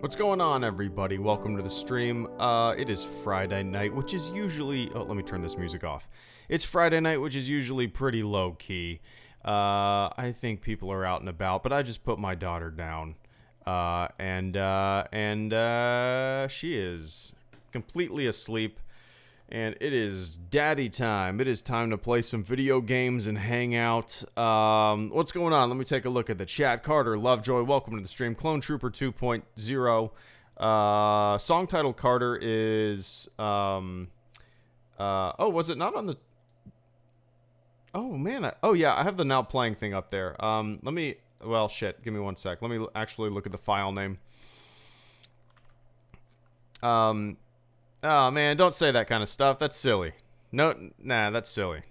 What's going on, everybody? Welcome to the stream. It is Friday night, which is usually... Oh, let me turn this music off. It's Friday night, which is usually pretty low-key. I think people are out and about, but I just put my daughter down. And she is completely asleep. And it is daddy time. It is time to play some video games and hang out. What's going on? Let me take a look at the chat. Carter, Lovejoy, welcome to the stream. Clone Trooper 2.0. Song title Carter is... oh, was it not on the... Oh, man. Oh, yeah, I have the now playing thing up there. Let me... Well, shit. Give me one sec. Let me actually look at the file name. Oh, man, don't say that kind of stuff. That's silly. No, nah, that's silly.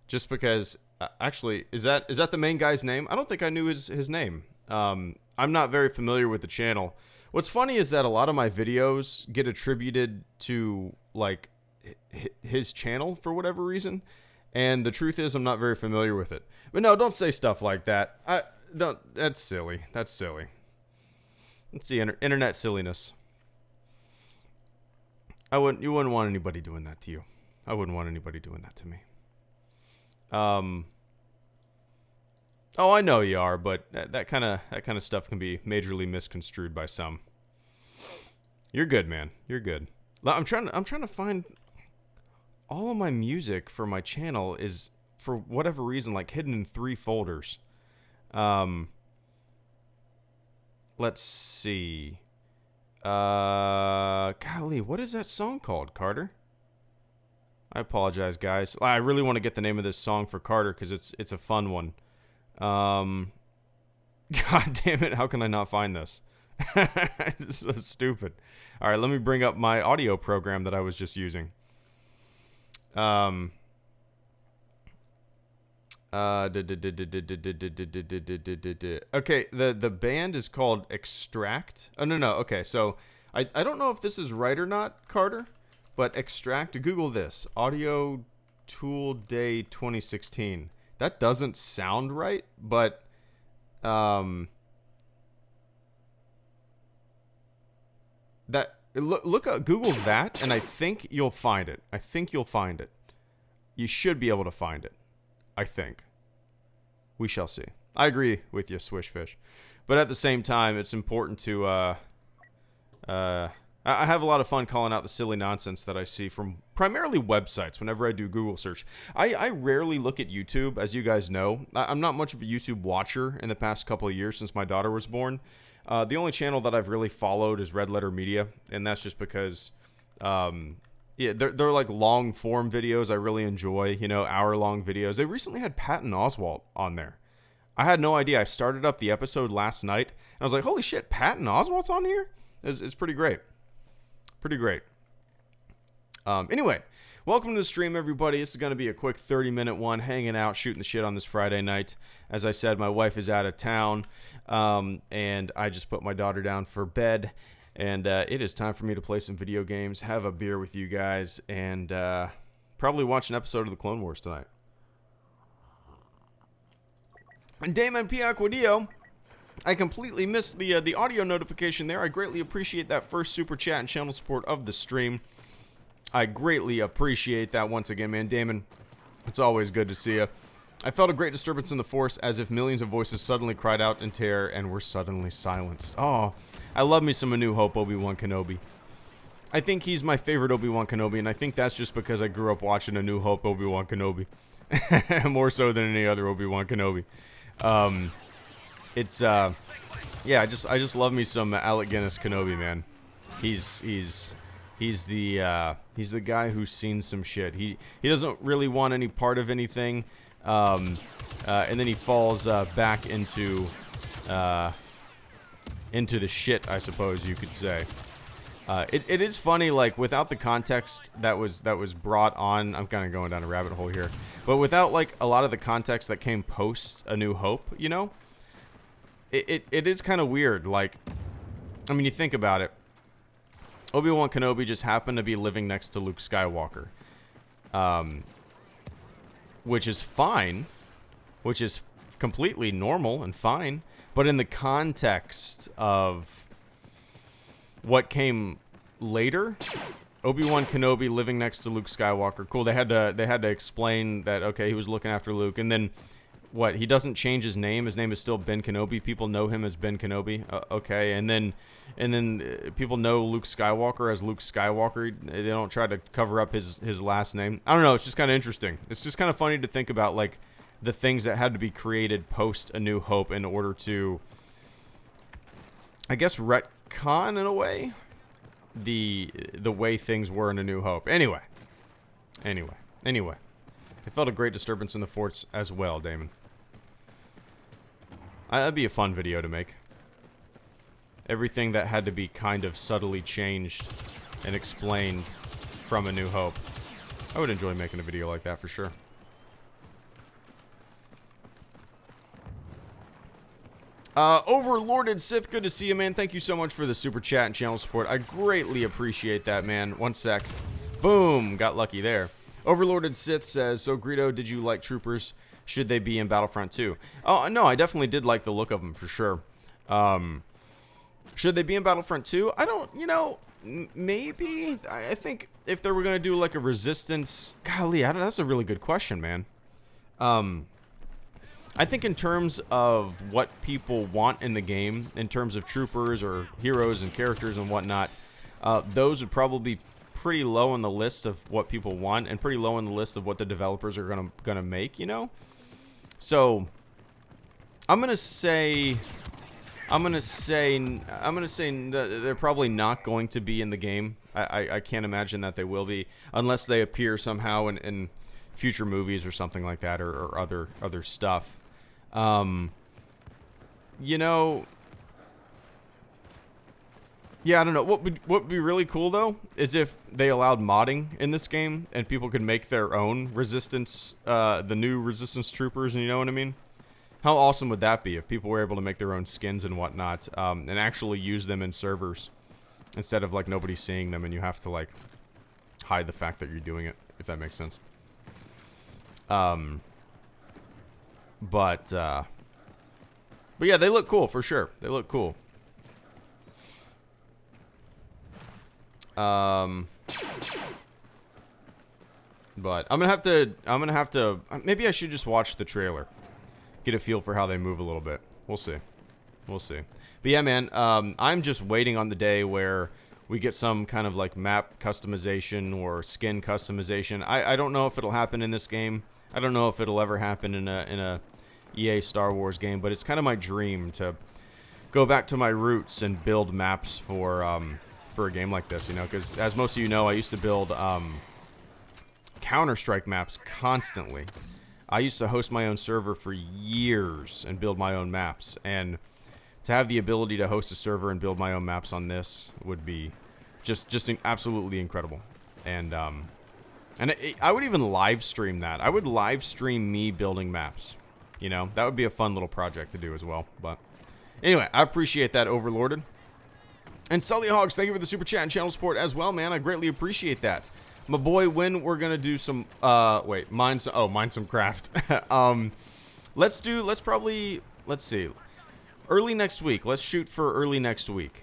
Just because, actually, is that the main guy's name? I don't think I knew his name. I'm not very familiar with the channel. What's funny is that a lot of my videos get attributed to, like, his channel for whatever reason. And the truth is I'm not very familiar with it. But no, don't say stuff like that. That's silly. That's silly. It's the internet silliness. You wouldn't want anybody doing that to you. I wouldn't want anybody doing that to me. Oh, I know you are, but that kind of stuff can be majorly misconstrued by some. You're good, man. You're good. I'm trying to find all of my music for my channel is, for whatever reason, like hidden in 3 folders. Let's see. Golly, what is that song called, Carter? I apologize, guys. I really want to get the name of this song for Carter because it's a fun one. God damn it, how can I not find this? It's so stupid. All right, let me bring up my audio program that I was just using. Okay, the band is called Extract. Oh, no. Okay, so I don't know if this is right or not, Carter, but Extract, Google this. Audio Tool Day 2016. That doesn't sound right, but look at Google that, and I think you'll find it. You should be able to find it. I think. We shall see. I agree with you, Swishfish. But at the same time, it's important to... I have a lot of fun calling out the silly nonsense that I see from primarily websites whenever I do Google search. I rarely look at YouTube, as you guys know. I'm not much of a YouTube watcher in the past couple of years since my daughter was born. The only channel that I've really followed is Red Letter Media, and that's just because... yeah, they're like long form videos I really enjoy, hour-long videos. They recently had Patton Oswalt on there. I had no idea. I started up the episode last night, and I was like, holy shit, Patton Oswalt's on here? It's pretty great. Pretty great. Anyway, welcome to the stream, everybody. This is going to be a quick 30-minute one, hanging out, shooting the shit on this Friday night. As I said, my wife is out of town, and I just put my daughter down for bed. And it is time for me to play some video games, have a beer with you guys, and probably watch an episode of the Clone Wars tonight. And Damon P. Aquadio, I completely missed the audio notification there. I greatly appreciate that first super chat and channel support of the stream. I greatly appreciate that once again, man. Damon, it's always good to see you. I felt a great disturbance in the Force, as if millions of voices suddenly cried out in terror and were suddenly silenced. Oh, I love me some A New Hope Obi-Wan Kenobi. I think he's my favorite Obi-Wan Kenobi, and I think that's just because I grew up watching A New Hope Obi-Wan Kenobi. More so than any other Obi-Wan Kenobi. Yeah, I just love me some Alec Guinness Kenobi, man. He's the guy who's seen some shit. He doesn't really want any part of anything. And then he falls back into the shit, I suppose you could say. It is funny, like, without the context that was brought on. I'm kind of going down a rabbit hole here, but without like a lot of the context that came post A New Hope, it is kind of weird. Like, I mean, you think about it. Obi-Wan Kenobi just happened to be living next to Luke Skywalker. Which is fine, which is completely normal and fine. But in the context of what came later, Obi-Wan Kenobi living next to Luke Skywalker. Cool. They had to explain that, okay, he was looking after Luke, and then what? He doesn't change his name. His name is still Ben Kenobi. People know him as Ben Kenobi. Okay, and then people know Luke Skywalker as Luke Skywalker. They don't try to cover up his last name. I don't know. It's just kind of interesting. It's just kind of funny to think about, like, the things that had to be created post A New Hope in order to, I guess, retcon in a way the way things were in A New Hope. Anyway. I felt a great disturbance in the forts as well, Damon. That'd be a fun video to make. Everything that had to be kind of subtly changed and explained from A New Hope. I would enjoy making a video like that for sure. Overlorded Sith, good to see you, man. Thank you so much for the super chat and channel support. I greatly appreciate that, man. One sec. Boom. Got lucky there. Overlorded Sith says, so Greedo, did you like troopers? Should they be in Battlefront 2? Oh, no, I definitely did like the look of them, for sure. Should they be in Battlefront 2? I don't, maybe. I think if they were going to do, like, a Resistance... Golly, that's a really good question, man. I think in terms of what people want in the game, in terms of troopers or heroes and characters and whatnot, those would probably be pretty low on the list of what people want and pretty low on the list of what the developers are gonna make, So I'm gonna say they're probably not going to be in the game. I can't imagine that they will be unless they appear somehow in future movies or something like that, or other stuff. Yeah, I don't know. What would be really cool, though, is if they allowed modding in this game and people could make their own Resistance, the new Resistance troopers, and you know what I mean? How awesome would that be if people were able to make their own skins and whatnot, and actually use them in servers instead of, like, nobody seeing them and you have to, like, hide the fact that you're doing it, if that makes sense. But yeah, they look cool, for sure. They look cool. But I'm gonna have to, maybe I should just watch the trailer. Get a feel for how they move a little bit. We'll see. But yeah, man, I'm just waiting on the day where we get some kind of, like, map customization or skin customization. I don't know if it'll happen in this game. I don't know if it'll ever happen in a EA Star Wars game, but it's kind of my dream to go back to my roots and build maps for a game like this, because as most of you know, I used to build Counter-Strike maps constantly. I used to host my own server for years and build my own maps, and to have the ability to host a server and build my own maps on this would be just absolutely incredible. And I would even live stream that. I would live stream me building maps. That would be a fun little project to do as well. But anyway, I appreciate that, Overlorded. And Sully Hogs, thank you for the super chat and channel support as well, man. I greatly appreciate that. My boy, when we're gonna do some mine some craft. Let's see. Early next week. Let's shoot for early next week.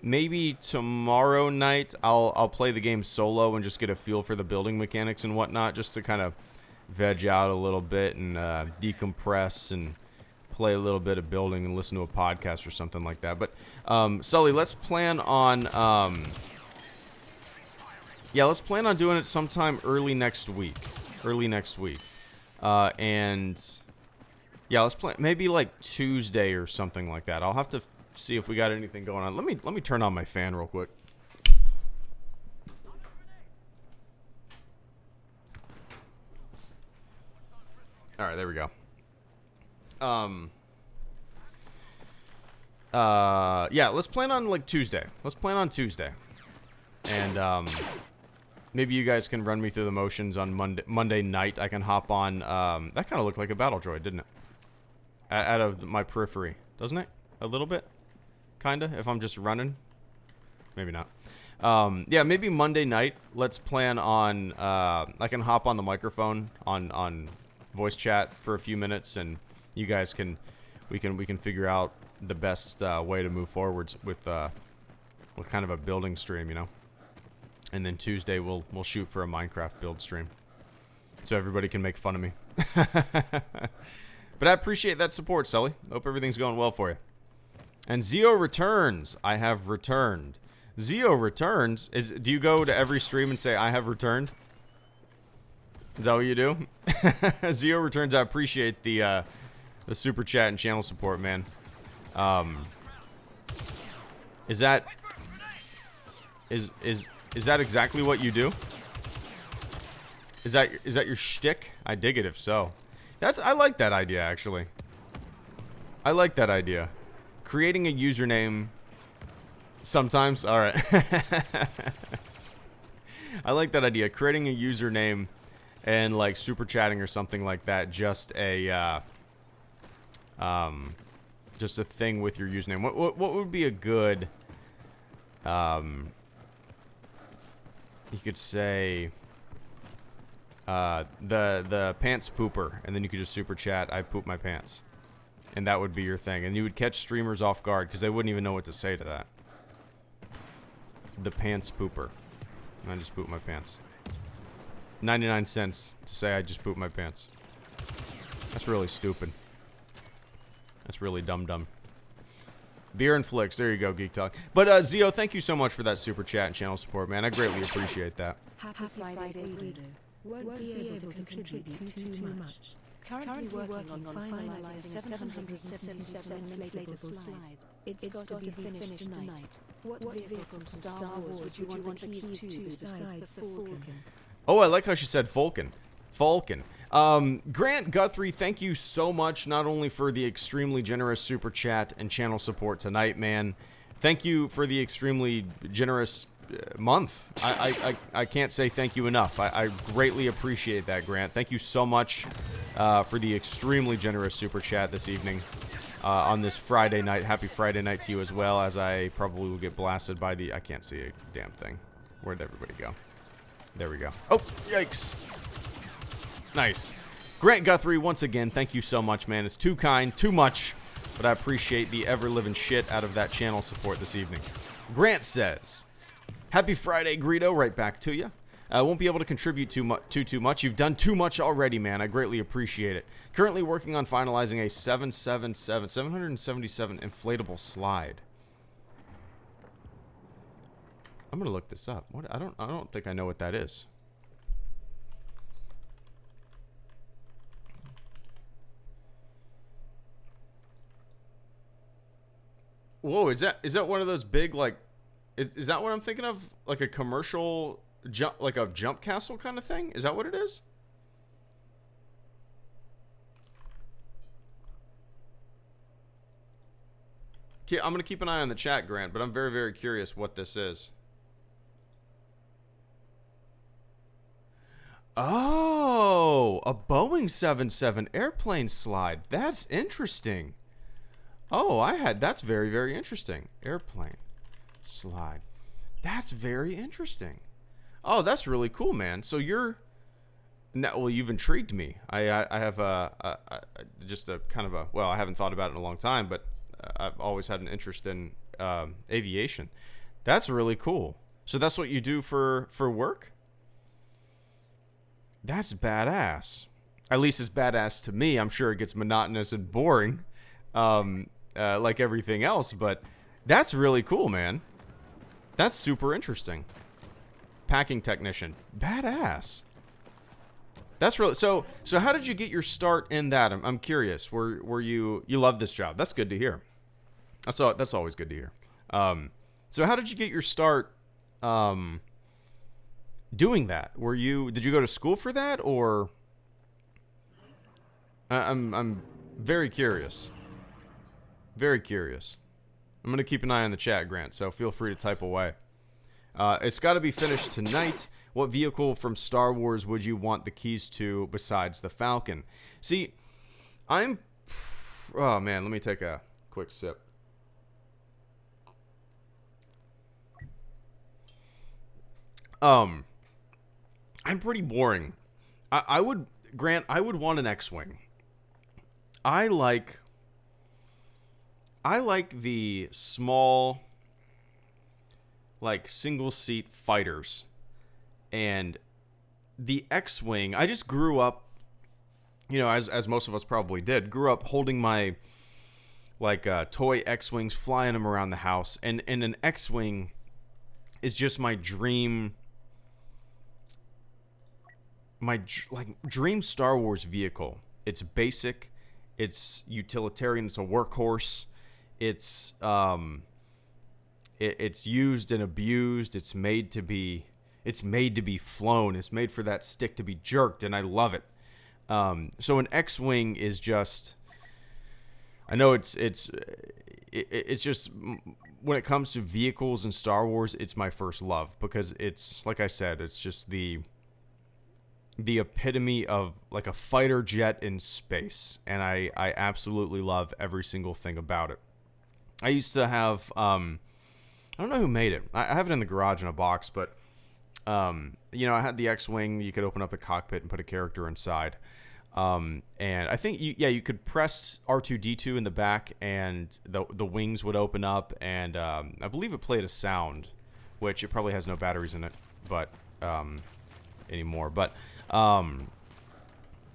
Maybe tomorrow night I'll play the game solo and just get a feel for the building mechanics and whatnot, just to kind of veg out a little bit and decompress and play a little bit of building and listen to a podcast or something like that. But Sully, let's plan on let's plan on doing it sometime early next week. And yeah, let's plan maybe like Tuesday or something like that. I'll have to see if we got anything going on. Let me turn on my fan real quick. All right, there we go. Yeah, let's plan on like Tuesday. And maybe you guys can run me through the motions on Monday night. I can hop on. That kind of looked like a battle droid, didn't it? Out of my periphery, doesn't it? A little bit, kinda. If I'm just running, maybe not. Yeah, maybe Monday night. Let's plan on. I can hop on the microphone on voice chat for a few minutes, and you guys can we can figure out the best way to move forwards with kind of a building stream, you know. And then Tuesday we'll shoot for a Minecraft build stream, so everybody can make fun of me. But I appreciate that support, Sully. Hope everything's going well for you. And Zio returns. I have returned. Zio returns. Do you go to every stream and say I have returned? Is that what you do? Zio returns. I appreciate the super chat and channel support, man. Is that exactly what you do? Is that your shtick? I dig it if so. I like that idea, actually. I like that idea. Creating a username sometimes. All right. I like that idea. Creating a username and like super chatting or something like that. Just a thing with your username. What would be a good you could say the pants pooper, and then you could just super chat, I poop my pants. And that would be your thing. And you would catch streamers off guard because they wouldn't even know what to say to that. The pants pooper. I just poop my pants. 99 cents to say I just poop my pants. That's really stupid. That's really dumb. Beer and flicks. There you go, Geek Talk. But, Zio, thank you so much for that super chat and channel support, man. I greatly appreciate that. Happy Friday, Guido. Won't be able to contribute too much. Currently working on finalizing 777 inflatable slide. It's got to be finished tonight. What vehicle from Star Wars would you want the keys to besides the Falcon? Oh, I like how she said Falcon. Falcon. Grant Guthrie, thank you so much, not only for the extremely generous super chat and channel support tonight, man. Thank you for the extremely generous month. I can't say thank you enough. I greatly appreciate that, Grant. Thank you so much for the extremely generous super chat this evening on this Friday night. Happy Friday night to you as well, as I probably will get blasted by the... I can't see a damn thing. Where'd everybody go? There we go. Oh, yikes. Nice. Grant Guthrie, once again, thank you so much, man. It's too kind, too much, but I appreciate the ever-living shit out of that channel support this evening. Grant says... Happy Friday, Greedo. Right back to you. I won't be able to contribute too much. You've done too much already, man. I greatly appreciate it. Currently working on finalizing a 777 inflatable slide. I'm gonna look this up. What? I don't think I know what that is. Whoa! Is that one of those big like? Is that what I'm thinking of? Like a commercial jump, like a jump castle kind of thing? Is that what it is? Okay, I'm gonna keep an eye on the chat, Grant, but I'm very, very curious what this is. Oh, a Boeing 77 airplane slide. That's interesting. Oh, that's very, very interesting. Airplane slide. That's very interesting. Oh, that's really cool, man. So you're... Now, well, you've intrigued me. I have just a kind of a... Well, I haven't thought about it in a long time, but I've always had an interest in aviation. That's really cool. So that's what you do for work? That's badass. At least it's badass to me. I'm sure it gets monotonous and boring, like everything else, but that's really cool, man. That's super interesting. Packing technician. Badass. That's really... So how did you get your start in that? I'm curious. Were you love this job? That's good to hear. That's always good to hear. So how did you get your start doing that? Did you go to school for that, or... I'm very curious. Very curious. I'm going to keep an eye on the chat, Grant, so feel free to type away. It's got to be finished tonight. What vehicle from Star Wars would you want the keys to besides the Falcon? See, oh man, let me take a quick sip. I'm pretty boring. I would... Grant, I would want an X-Wing. I like the small, like, single-seat fighters. And the X-Wing, I just grew up, you know, as most of us probably did, grew up holding my, like, toy X-Wings, flying them around the house. And an X-Wing is just my dream, dream Star Wars vehicle. It's basic. It's utilitarian. It's a workhorse. It's it's used and abused. It's made to be flown. It's made for that stick to be jerked, and I love it. So an X-Wing is just, I know it's just, when it comes to vehicles in Star Wars, it's my first love, because it's, like I said, it's just the epitome of, like, a fighter jet in space, and I absolutely love every single thing about it. I used to have, I don't know who made it. I have it in the garage in a box, but, you know, I had the X-Wing. You could open up the cockpit and put a character inside. And I think, you could press R2-D2 in the back, and the wings would open up, and I believe it played a sound, which it probably has no batteries in it, but anymore. But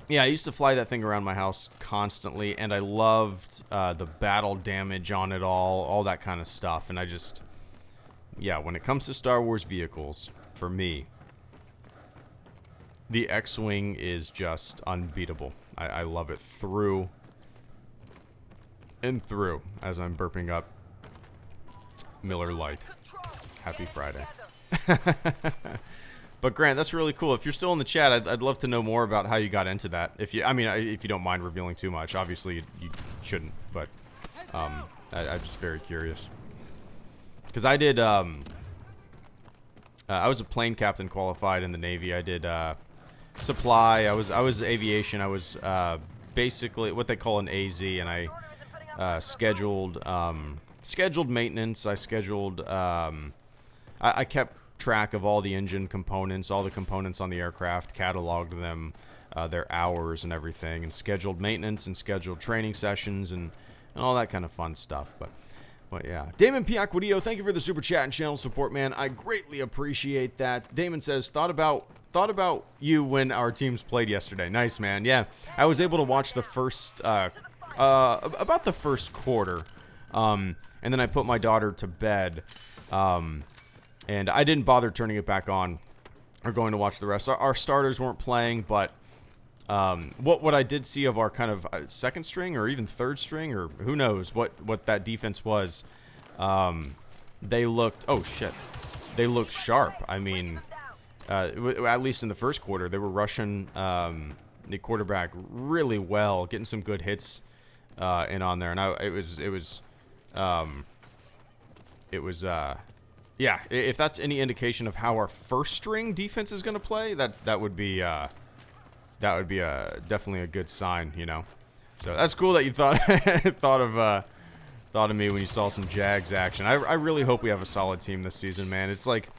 yeah, I used to fly that thing around my house constantly, and I loved the battle damage on it all that kind of stuff. And I just, yeah, when it comes to Star Wars vehicles, for me, the X-Wing is just unbeatable. I love it through and through, as I'm burping up Miller Lite. Happy Friday. But Grant, that's really cool. If you're still in the chat, I'd love to know more about how you got into that. If you don't mind revealing too much. Obviously, you shouldn't, but I'm just very curious. Because I did, I was a plane captain qualified in the Navy. I did supply. I was aviation. I was basically what they call an AZ, and I scheduled maintenance. I scheduled. I kept track of all the engine components, all the components on the aircraft, cataloged them, their hours and everything, and scheduled maintenance and scheduled training sessions and all that kind of fun stuff. But yeah, Damon Piaquidillo, thank you for the super chat and channel support, man. I greatly appreciate that. Damon says, thought about you when our teams played yesterday. Nice, man. Yeah, I was able to watch the first about the first quarter, and then I put my daughter to bed. And I didn't bother turning it back on or going to watch the rest. Our starters weren't playing, but what I did see of our kind of second string or even third string, or who knows what that defense was, they looked, oh shit, they looked sharp. I mean, at least in the first quarter, they were rushing the quarterback really well, getting some good hits in on there, and yeah, if that's any indication of how our first string defense is going to play, that would be definitely a good sign, you know. So that's cool that you thought of me when you saw some Jags action. I really hope we have a solid team this season, man. It's like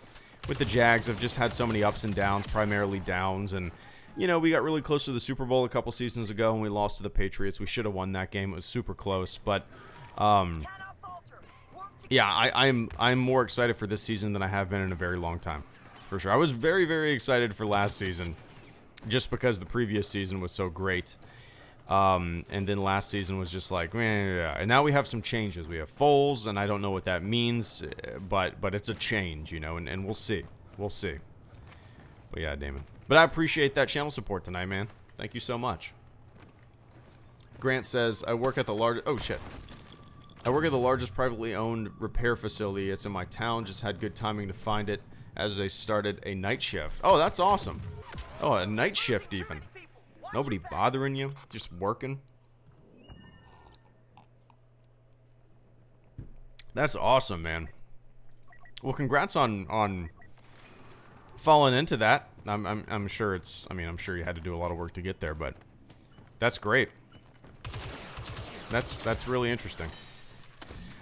with the Jags, I've just had so many ups and downs, primarily downs, and you know, we got really close to the Super Bowl a couple seasons ago and we lost to the Patriots. We should have won that game. It was super close, but yeah, I'm more excited for this season than I have been in a very long time, for sure. I was very, very excited for last season, just because the previous season was so great, and then last season was just like, meh. And now we have some changes. We have Foles, and I don't know what that means, but it's a change, you know, and we'll see, But yeah, Damon. But I appreciate that channel support tonight, man. Thank you so much. Grant says, I work at the largest. Oh shit. I work at the largest privately owned repair facility. It's in my town. Just had good timing to find it as they started a night shift. Oh, that's awesome. Oh, a night shift even. Nobody bothering you, just working. That's awesome, man. Well, congrats on falling into that. I'm sure it's. I mean, I'm sure you had to do a lot of work to get there, but that's great. That's really interesting.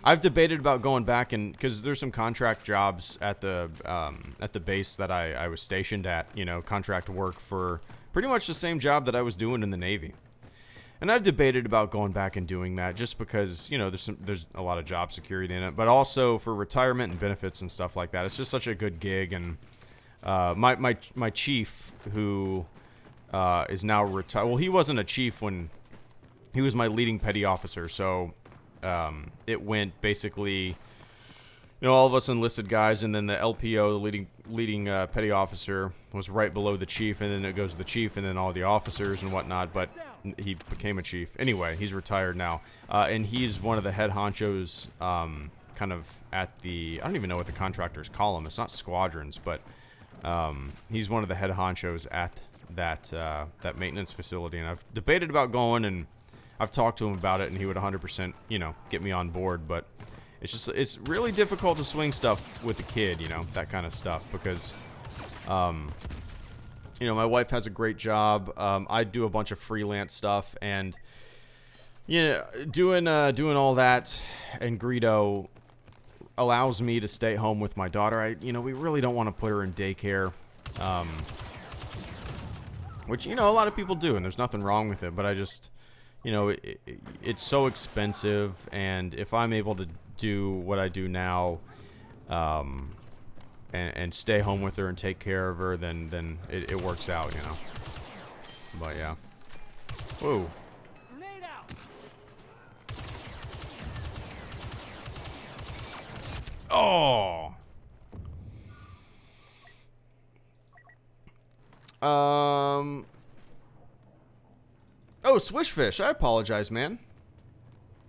I've debated about going back, and because there's some contract jobs at the base that I was stationed at, you know, contract work for pretty much the same job that I was doing in the Navy. And I've debated about going back and doing that just because, you know, there's a lot of job security in it, but also for retirement and benefits and stuff like that. It's just such a good gig. And my chief, who is now retired, well, he wasn't a chief when he was my leading petty officer. So it went basically, you know, all of us enlisted guys, and then the LPO, the leading petty officer, was right below the chief, and then it goes to the chief, and then all the officers and whatnot. But he became a chief. Anyway, he's retired now, and he's one of the head honchos, kind of at the, I don't even know what the contractors call him. It's not squadrons, but he's one of the head honchos at that maintenance facility. And I've debated about going, and I've talked to him about it, and he would 100%, you know, get me on board. But it's really difficult to swing stuff with a kid, you know, that kind of stuff, because you know, my wife has a great job. I do a bunch of freelance stuff, and you know, doing all that and Greedo allows me to stay home with my daughter. You know, we really don't want to put her in daycare, which, you know, a lot of people do, and there's nothing wrong with it. But I just, you know, it's so expensive, and if I'm able to do what I do now, and stay home with her and take care of her, then it works out, you know. But yeah. Whoa. Oh. Oh, Swishfish. I apologize, man.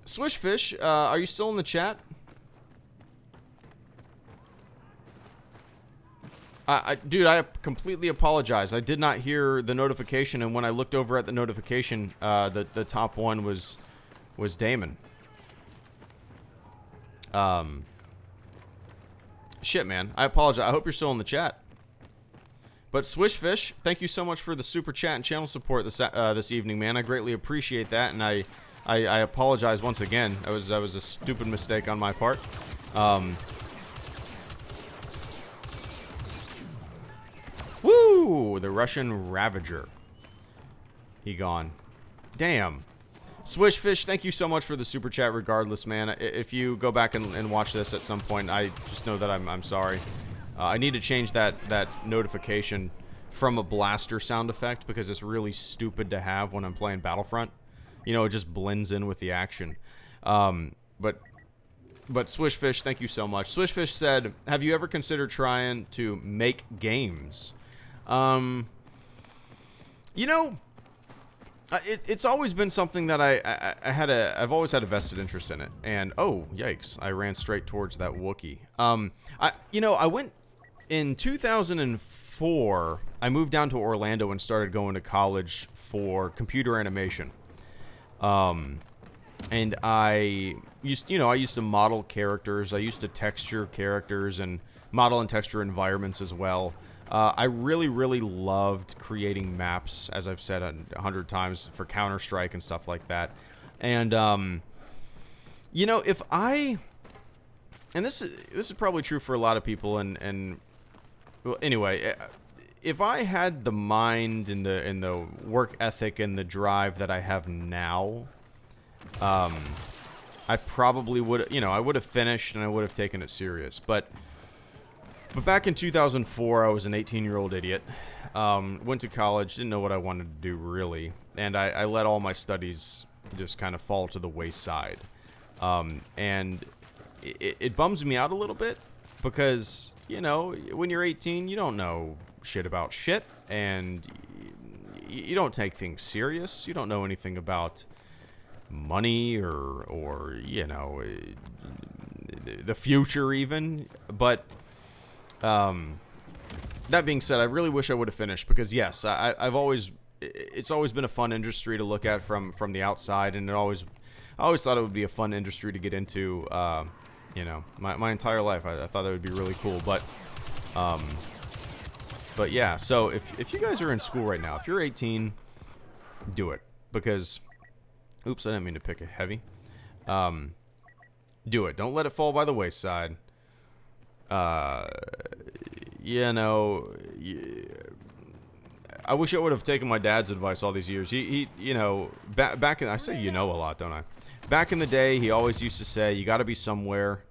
Swishfish, are you still in the chat? Dude, I completely apologize. I did not hear the notification, and when I looked over at the notification, the top one was Damon. Shit, man. I apologize. I hope you're still in the chat. But Swishfish, thank you so much for the super chat and channel support this evening, man. I greatly appreciate that, and I apologize once again. That was a stupid mistake on my part. Woo! The Russian Ravager. He gone. Damn. Swishfish, thank you so much for the super chat regardless, man. If you go back and watch this at some point, I just know that I'm sorry. I need to change that notification from a blaster sound effect, because it's really stupid to have when I'm playing Battlefront. You know, it just blends in with the action. But Swishfish, thank you so much. Swishfish said, have you ever considered trying to make games? You know, it's always been something that I've always had a vested interest in it. And oh, yikes, I ran straight towards that Wookiee. You know, I went in 2004. I moved down to Orlando and started going to college for computer animation. And I used to model characters. I used to texture characters and model and texture environments as well. I really, really loved creating maps, as I've said 100 times, for Counter-Strike and stuff like that. And, you know, and this is probably true for a lot of people, and well, anyway, if I had the mind and the work ethic and the drive that I have now, I probably would, you know, I would have finished and I would have taken it serious. But back in 2004, I was an 18-year-old idiot. Went to college, didn't know what I wanted to do really, and I let all my studies just kind of fall to the wayside. And it bums me out a little bit, because, you know, when you're 18, you don't know shit about shit, and you don't take things serious. You don't know anything about money or you know, the future even. But that being said, I really wish I would have finished, because yes, it's always been a fun industry to look at from the outside, and I always thought it would be a fun industry to get into. You know, my entire life, I thought that would be really cool. But yeah, so if you guys are in school right now, if you're 18, do it, because, oops, I didn't mean to pick a heavy. Do it. Don't let it fall by the wayside. You know, I wish I would have taken my dad's advice all these years. He you know, back in, I say you know a lot, don't I? Back in the day, he always used to say, you got to be somewhere.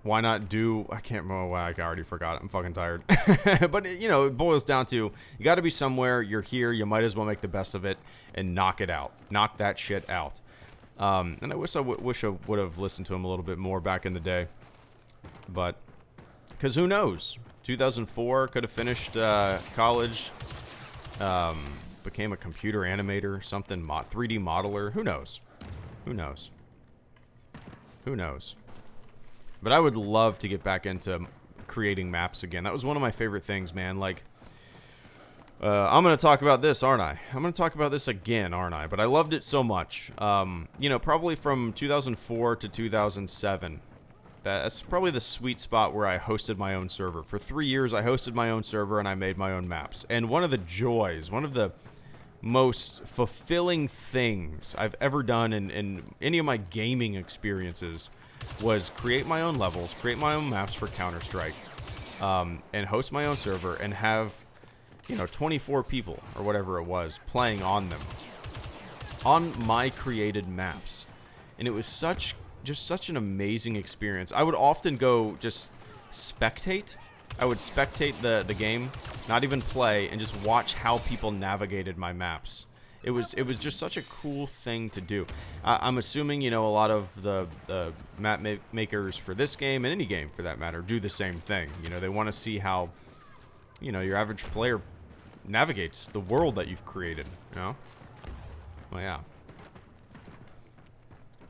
Why not do, I can't remember why, I already forgot it. I'm fucking tired. But, you know, it boils down to, you got to be somewhere, you're here, you might as well make the best of it and knock it out. Knock that shit out. And I wish I would have listened to him a little bit more back in the day. But, because who knows? 2004, could have finished college, became a computer animator, something, 3D modeler. Who knows? Who knows? Who knows? But I would love to get back into creating maps again. That was one of my favorite things, man. Like, I'm going to talk about this, aren't I? I'm going to talk about this again, aren't I? But I loved it so much. You know, probably from 2004 to 2007. That's probably the sweet spot where I hosted my own server. For 3 years, I hosted my own server and I made my own maps. And one of the joys, one of the most fulfilling things I've ever done in any of my gaming experiences was create my own levels, create my own maps for Counter-Strike, and host my own server and have, you know, 24 people or whatever it was playing on them, on my created maps. And it was just such an amazing experience. I would often go just spectate. I would spectate the game, not even play, and just watch how people navigated my maps. It was just such a cool thing to do. I'm assuming, you know, a lot of the map makers for this game, and any game for that matter, do the same thing. You know, they want to see how, you know, your average player navigates the world that you've created, you know? Well, yeah.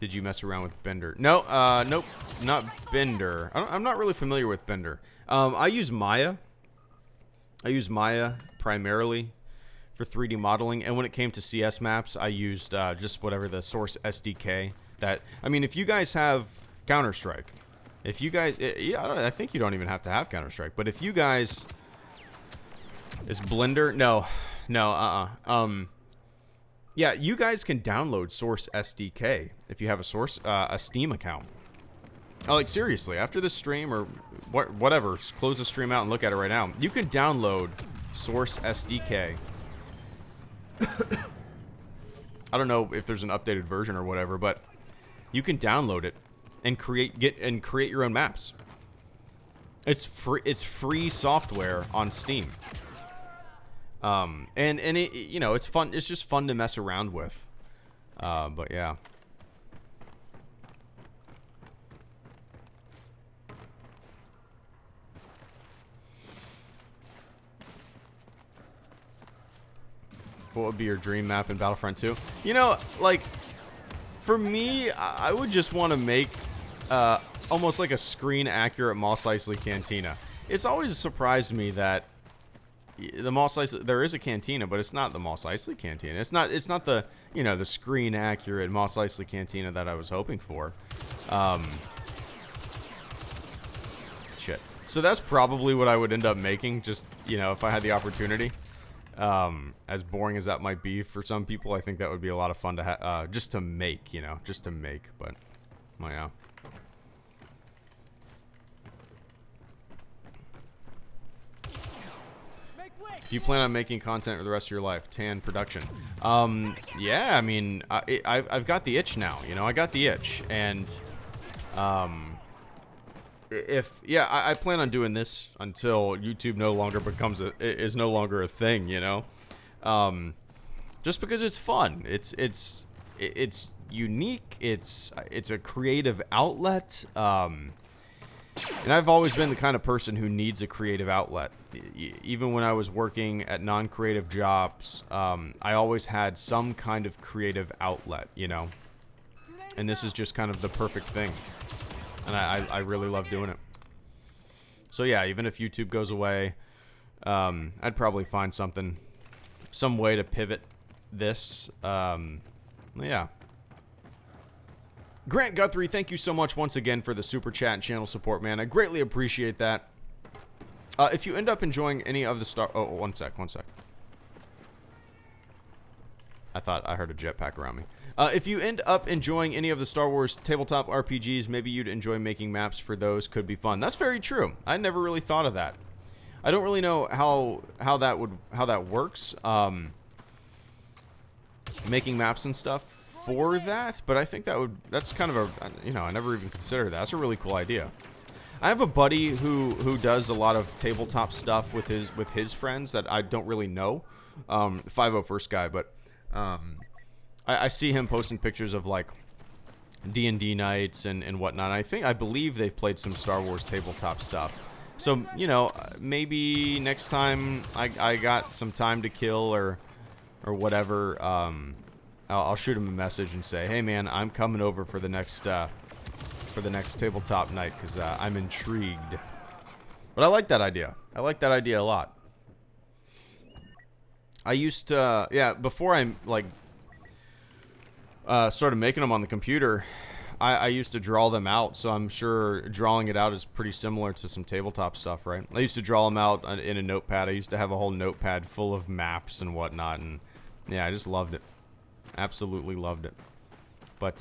Did you mess around with Bender? No, nope, not Bender. I'm not really familiar with Bender. I use Maya. I use Maya primarily for 3D modeling, and when it came to CS maps, I used just whatever the source SDK. That, I mean, if you guys have Counter-Strike, if you guys, yeah, I think you don't even have to have Counter-Strike, but if you guys, is Blender? No, yeah, you guys can download Source SDK if you have a Steam account. Like, seriously, after this stream or whatever, close the stream out and look at it right now. You can download Source SDK. I don't know if there's an updated version or whatever, but you can download it and create your own maps. It's free software on Steam. And it, you know, it's fun. It's just fun to mess around with. But yeah. What would be your dream map in Battlefront 2? You know, like, for me, I would just want to make almost like a screen-accurate Mos Eisley Cantina. It's always surprised me that the Mos Eisley, there is a cantina, but it's not the Mos Eisley Cantina. It's not the, you know, the screen-accurate Mos Eisley Cantina that I was hoping for. Shit. So that's probably what I would end up making, just, you know, if I had the opportunity. As boring as that might be for some people, I think that would be a lot of fun to just to make, you know, just to make, but, well, yeah. Do you plan on making content for the rest of your life? Tan production. Yeah, I mean, I've got the itch now, you know, I got the itch, and, I plan on doing this until YouTube no longer is no longer a thing, you know? Just because it's fun. It's unique. It's a creative outlet. And I've always been the kind of person who needs a creative outlet. Even when I was working at non-creative jobs, I always had some kind of creative outlet, you know? And this is just kind of the perfect thing. And I really love doing it. So yeah, even if YouTube goes away, I'd probably find some way to pivot this. Yeah. Grant Guthrie, thank you so much once again for the super chat and channel support, man. I greatly appreciate that. If you end up enjoying any of the one sec. I thought I heard a jetpack around me. If you end up enjoying any of the Star Wars tabletop RPGs, maybe you'd enjoy making maps for those. Could be fun. That's very true. I never really thought of that. I don't really know how that works. Making maps and stuff for that, but I think that's kind of a, you know, I never even considered that. That's a really cool idea. I have a buddy who does a lot of tabletop stuff with his friends that I don't really know. 501st guy, but I see him posting pictures of like D&D nights and whatnot. I believe they've played some Star Wars tabletop stuff. So, you know, maybe next time I got some time to kill or whatever, I'll shoot him a message and say, hey man, I'm coming over for the next tabletop night because I'm intrigued. But I like that idea. I like that idea a lot. I used to, yeah, before I like started making them on the computer, I used to draw them out, so I'm sure drawing it out is pretty similar to some tabletop stuff, right? I used to draw them out in a notepad. I used to have a whole notepad full of maps and whatnot, and yeah, I just loved it. Absolutely loved it. But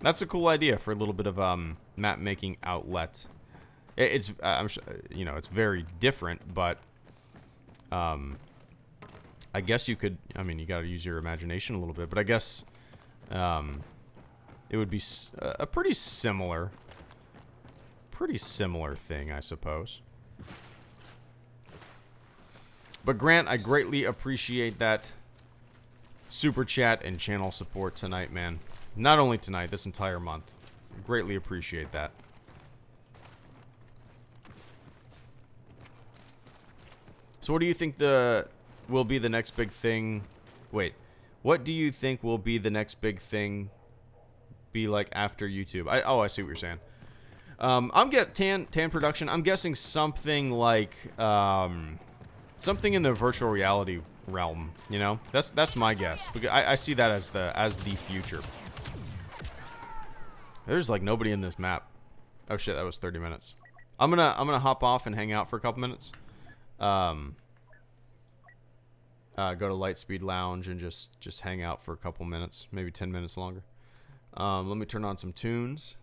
that's a cool idea for a little bit of map making outlet. It's I'm sure, you know, it's very different, but I guess you could. I mean, you got to use your imagination a little bit, but I guess it would be a pretty similar thing, I suppose. But Grant, I greatly appreciate that super chat and channel support tonight, man. Not only tonight, this entire month. Greatly appreciate that. So what do you think will be the next big thing? Wait. What do you think will be the next big thing be like after YouTube? I see what you're saying. I'm Tan Production. I'm guessing something like something in the virtual reality realm, you know? That's my guess. Because I see that as the future. There's like nobody in this map. Oh shit, that was 30 minutes. I'm gonna hop off and hang out for a couple minutes. Go to Lightspeed Lounge and just hang out for a couple minutes, maybe 10 minutes longer. Let me turn on some tunes.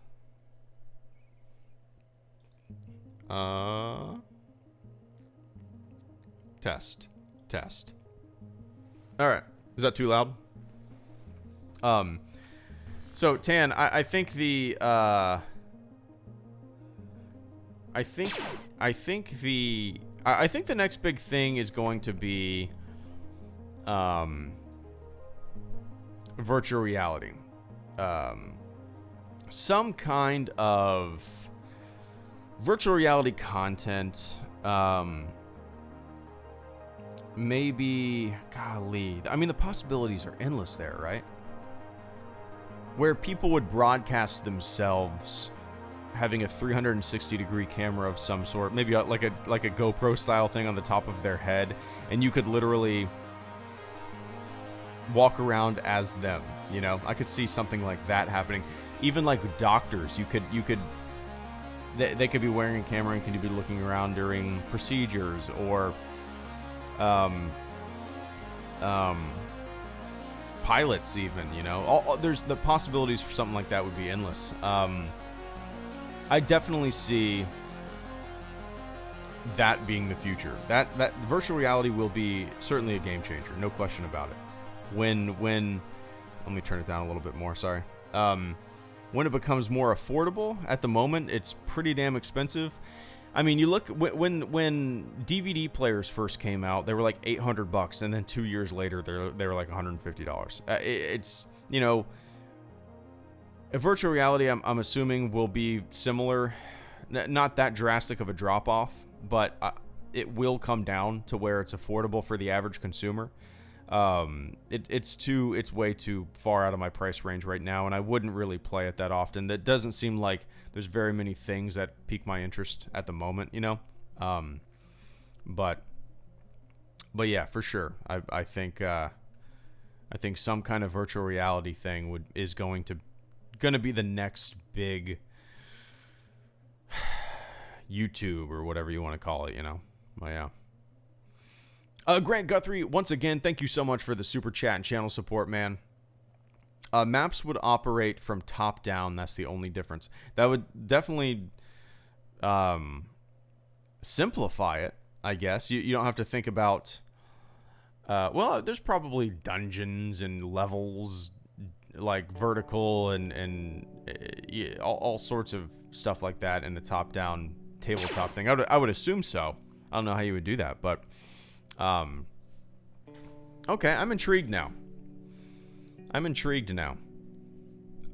Test. All right, is that too loud? So Tan, I think the I think the next big thing is going to be virtual reality. Some kind of virtual reality content. Maybe, golly, I mean, the possibilities are endless there, right? Where people would broadcast themselves having a 360-degree camera of some sort, maybe like a GoPro style thing on the top of their head, and you could literally walk around as them, you know? I could see something like that happening. Even like doctors, they could be wearing a camera and could be looking around during procedures, or pilots even, you know. There's the possibilities for something like that would be endless. I definitely see that being the future. That virtual reality will be certainly a game changer, no question about it. When let me turn it down a little bit more, sorry. When it becomes more affordable, at the moment it's pretty damn expensive. I mean, you look when DVD players first came out, they were like $800, and then 2 years later they were like $150. It's, you know, a virtual reality, I'm assuming, will be similar, not that drastic of a drop off, but it will come down to where it's affordable for the average consumer. It's way too far out of my price range right now, and I wouldn't really play it that often. That doesn't seem like there's very many things that pique my interest at the moment, you know. But yeah, for sure. I think some kind of virtual reality thing is going to be the next big YouTube or whatever you want to call it, you know. But yeah. Grant Guthrie, once again, thank you so much for the super chat and channel support, man. Maps would operate from top down. That's the only difference. That would definitely simplify it, I guess. You don't have to think about... well, there's probably dungeons and levels, like vertical and all sorts of stuff like that in the top-down tabletop thing. I would assume so. I don't know how you would do that, but... okay, I'm intrigued now.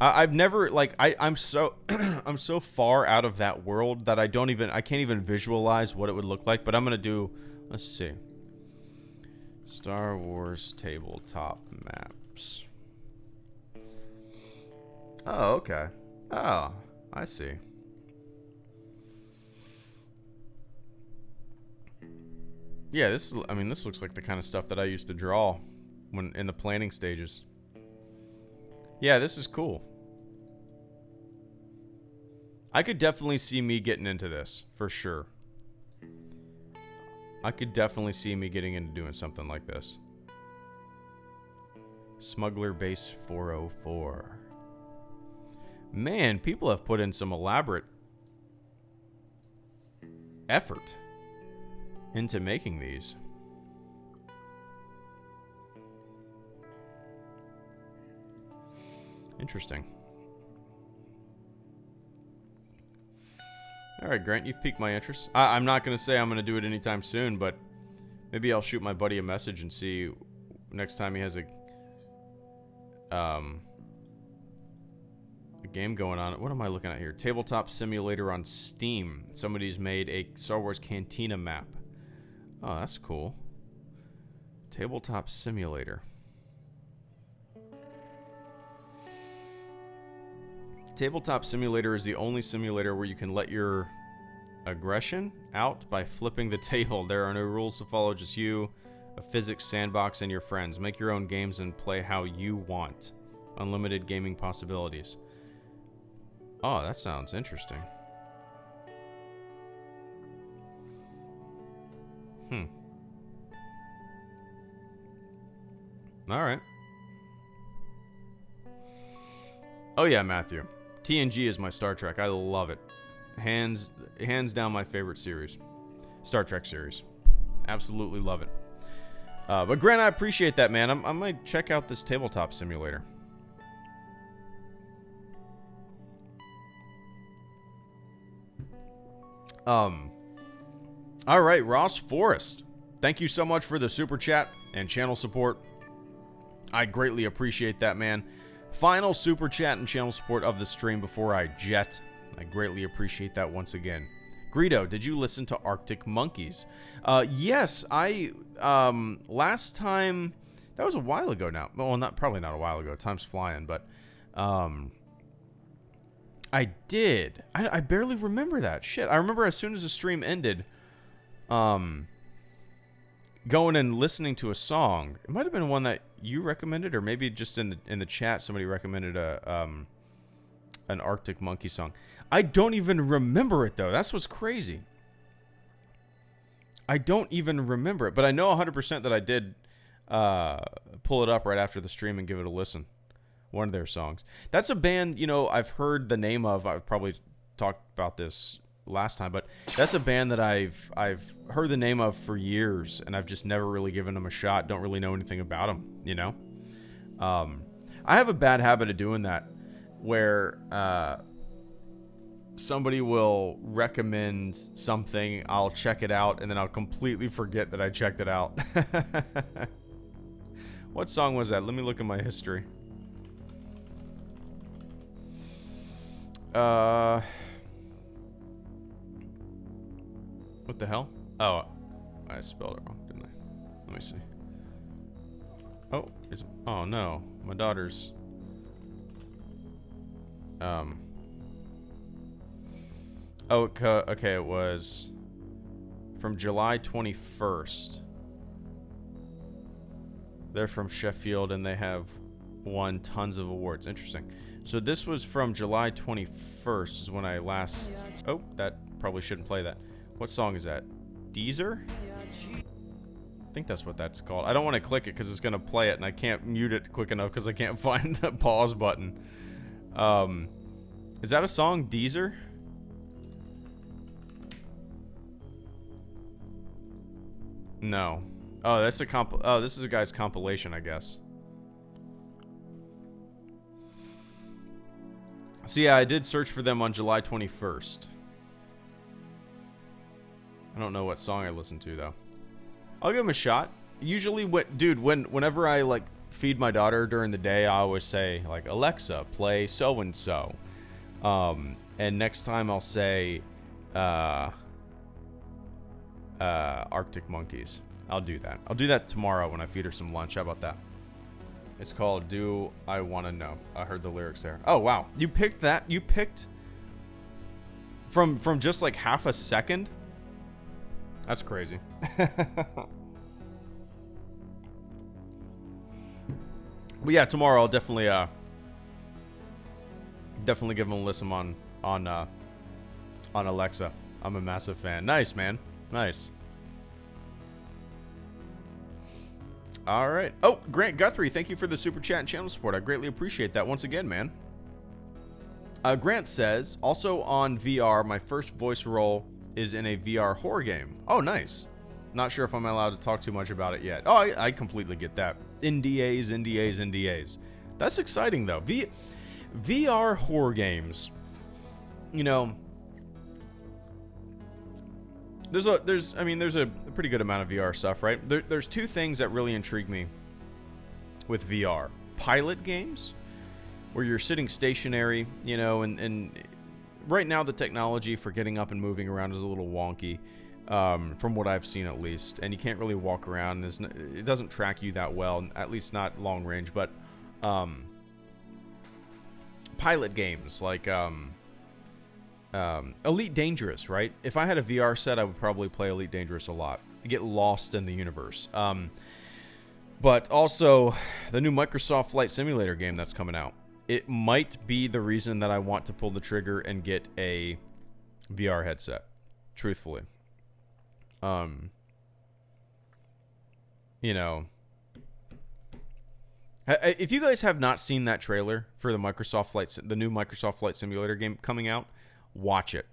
I've never, like, I'm so I'm so far out of that world that I can't even visualize what it would look like. But I'm gonna do, let's see, Star Wars tabletop maps. Oh, okay. Oh, I see. Yeah, this looks like the kind of stuff that I used to draw when in the planning stages. Yeah, this is cool. I could definitely see me getting into this, for sure. I could definitely see me getting into doing something like this. Smuggler Base 404. Man, people have put in some elaborate effort into making these. Interesting. Alright, Grant, you've piqued my interest. I'm not going to say I'm going to do it anytime soon, but maybe I'll shoot my buddy a message and see next time he has a game going on. What am I looking at here? Tabletop Simulator on Steam. Somebody's made a Star Wars Cantina map. Oh, that's cool. Tabletop Simulator. Tabletop Simulator is the only simulator where you can let your aggression out by flipping the table. There are no rules to follow, just you, a physics sandbox, and your friends. Make your own games and play how you want. Unlimited gaming possibilities. Oh, that sounds interesting. Alright. Oh yeah, Matthew. TNG is my Star Trek. I love it. Hands down my favorite series. Star Trek series. Absolutely love it. But Grant, I appreciate that, man. I might check out this tabletop simulator. Alright, Ross Forrest. Thank you so much for the super chat and channel support. I greatly appreciate that, man. Final super chat and channel support of the stream before I jet. I greatly appreciate that once again. Greedo, did you listen to Arctic Monkeys? Yes, I last time, that was a while ago now. Well, probably not a while ago. Time's flying, but I did. I barely remember that. Shit, I remember as soon as the stream ended, going and listening to a song. It might have been one that you recommended, or maybe just in the chat somebody recommended an Arctic Monkey song. I don't even remember it though. That's what's crazy. I don't even remember it, but I know 100% that I did pull it up right after the stream and give it a listen. One of their songs. That's a band, you know, I've heard the name of. I've probably talked about this last time, but that's a band that I've heard the name of for years, and I've just never really given them a shot. Don't really know anything about them, you know. I have a bad habit of doing that, where somebody will recommend something, I'll check it out, and then I'll completely forget that I checked it out. What song was that? Let me look at my history. What the hell? Oh, I spelled it wrong, didn't I? Let me see. Oh, oh no, my daughter's. Oh, okay, it was from July 21st. They're from Sheffield, and they have won tons of awards. Interesting. So this was from July 21st is when I last... Oh, that probably shouldn't play that. What song is that? Deezer? I think that's what that's called. I don't want to click it because it's going to play it, and I can't mute it quick enough because I can't find the pause button. Is that a song, Deezer? No. Oh, that's a oh, this is a guy's compilation, I guess. So yeah, I did search for them on July 21st. I don't know what song I listened to though. I'll give them a shot. Usually, whenever I like feed my daughter during the day, I always say like, Alexa, play so and so. And next time I'll say, Arctic Monkeys. I'll do that. I'll do that tomorrow when I feed her some lunch. How about that? It's called Do I Wanna Know. I heard the lyrics there. Oh wow, you picked that? You picked from just like half a second? That's crazy. But yeah, tomorrow I'll definitely give them a listen on Alexa. I'm a massive fan. Nice, man. Nice. All right. Oh, Grant Guthrie, thank you for the super chat and channel support. I greatly appreciate that once again, man. Grant says, also on VR, my first voice role is in a VR horror game. Oh, nice. Not sure if I'm allowed to talk too much about it yet. Oh, I completely get that. NDAs. That's exciting, though. VR horror games, you know, there's a pretty good amount of VR stuff, right? There's two things that really intrigue me with VR. Pilot games, where you're sitting stationary, you know, and right now the technology for getting up and moving around is a little wonky, from what I've seen at least, and you can't really walk around. It doesn't track you that well, at least not long range, but pilot games like Elite Dangerous, right? If I had a VR set, I would probably play Elite Dangerous a lot. Get lost in the universe. But also, the new Microsoft Flight Simulator game that's coming out. It might be the reason that I want to pull the trigger and get a VR headset. Truthfully. You know, if you guys have not seen that trailer for the new Microsoft Flight Simulator game coming out, watch it.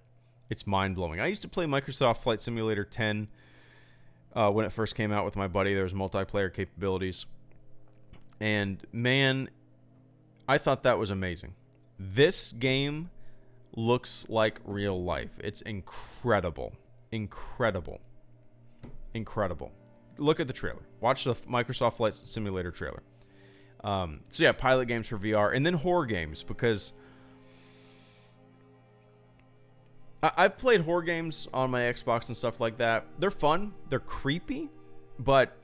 It's mind-blowing. I used to play Microsoft Flight Simulator 10 when it first came out with my buddy. There was multiplayer capabilities. And man, I thought that was amazing. This game looks like real life. It's incredible. Incredible. Look at the trailer. Watch the Microsoft Flight Simulator trailer. So yeah, pilot games for VR. And then horror games, because I've played horror games on my Xbox and stuff like that. They're fun. They're creepy. But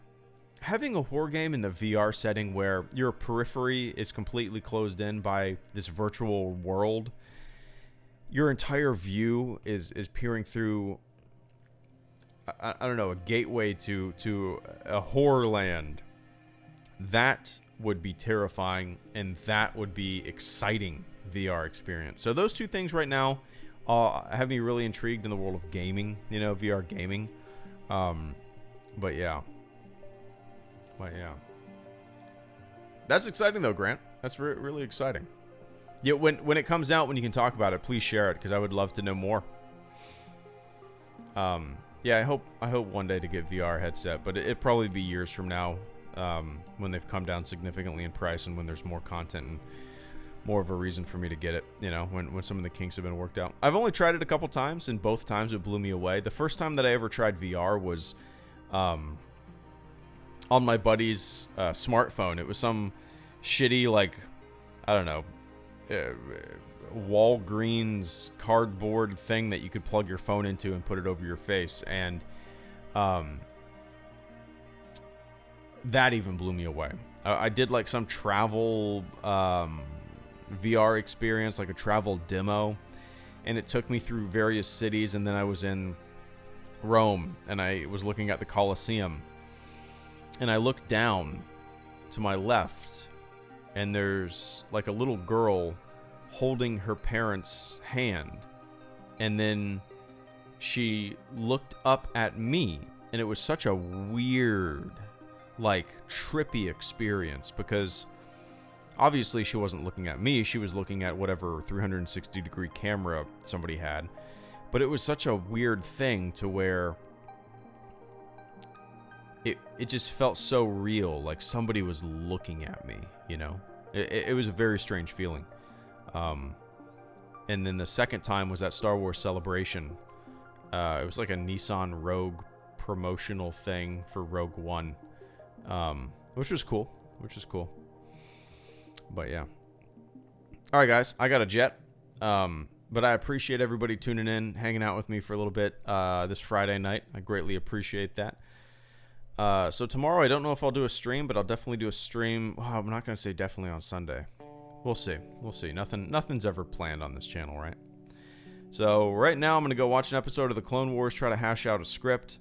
having a horror game in the VR setting where your periphery is completely closed in by this virtual world, your entire view is peering through, I don't know, a gateway to a horror land. That would be terrifying, and that would be exciting VR experience. So those two things right now have me really intrigued in the world of gaming, you know, VR gaming. But yeah. That's exciting though, Grant. That's really exciting. Yeah, when it comes out, when you can talk about it, please share it, because I would love to know more. Yeah, I hope one day to get VR headset, but it'd probably be years from now, when they've come down significantly in price and when there's more content and more of a reason for me to get it, you know, when some of the kinks have been worked out. I've only tried it a couple times, and both times it blew me away. The first time that I ever tried VR was on my buddy's smartphone. It was some shitty, like, I don't know, Walgreens cardboard thing that you could plug your phone into and put it over your face, and that even blew me away. I did like some travel VR experience, like a travel demo, and it took me through various cities, and then I was in Rome, and I was looking at the Colosseum, and I looked down to my left, and there's like a little girl holding her parents' hand, and then she looked up at me, And it was such a weird, like, trippy experience because obviously she wasn't looking at me. She was looking at whatever 360-degree camera somebody had. But it was such a weird thing to where it just felt so real, like somebody was looking at me, you know? It was a very strange feeling. And then the second time was at Star Wars Celebration. It was like a Nissan Rogue promotional thing for Rogue One, which was cool. But yeah. All right, guys, I got a jet. But I appreciate everybody tuning in, hanging out with me for a little bit this Friday night. I greatly appreciate that. So tomorrow, I don't know if I'll do a stream, but I'll definitely do a stream. Well, I'm not going to say definitely on Sunday. We'll see. Nothing's ever planned on this channel, right? So right now, I'm going to go watch an episode of the Clone Wars, try to hash out a script,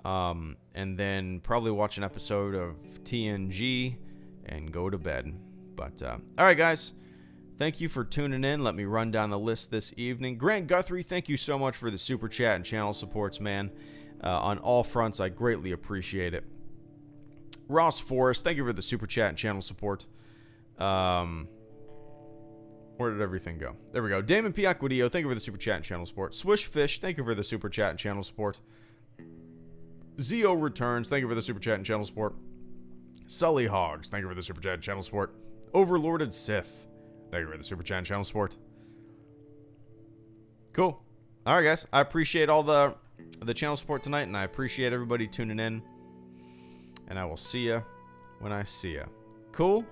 and then probably watch an episode of TNG and go to bed. But all right, guys. Thank you for tuning in. Let me run down the list this evening. Grant Guthrie, thank you so much for the super chat and channel supports, man. On all fronts, I greatly appreciate it. Ross Forrest, thank you for the super chat and channel support. Where did everything go? There we go. Damon P. Aquadio, thank you for the super chat and channel support. Swish Fish, thank you for the super chat and channel support. Zio Returns, thank you for the super chat and channel support. Sully Hogs, thank you for the super chat and channel support. Overlorded Sith, thank you for the super chat and channel support. Cool. All right, guys. I appreciate all the channel support tonight, and I appreciate everybody tuning in. And I will see you when I see you. Cool?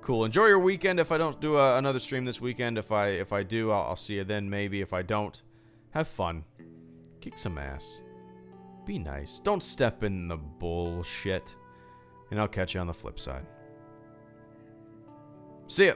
Cool. Enjoy your weekend. If I don't do another stream this weekend, if I do, I'll see you then maybe. If I don't, have fun. Kick some ass. Be nice. Don't step in the bullshit. And I'll catch you on the flip side. See ya.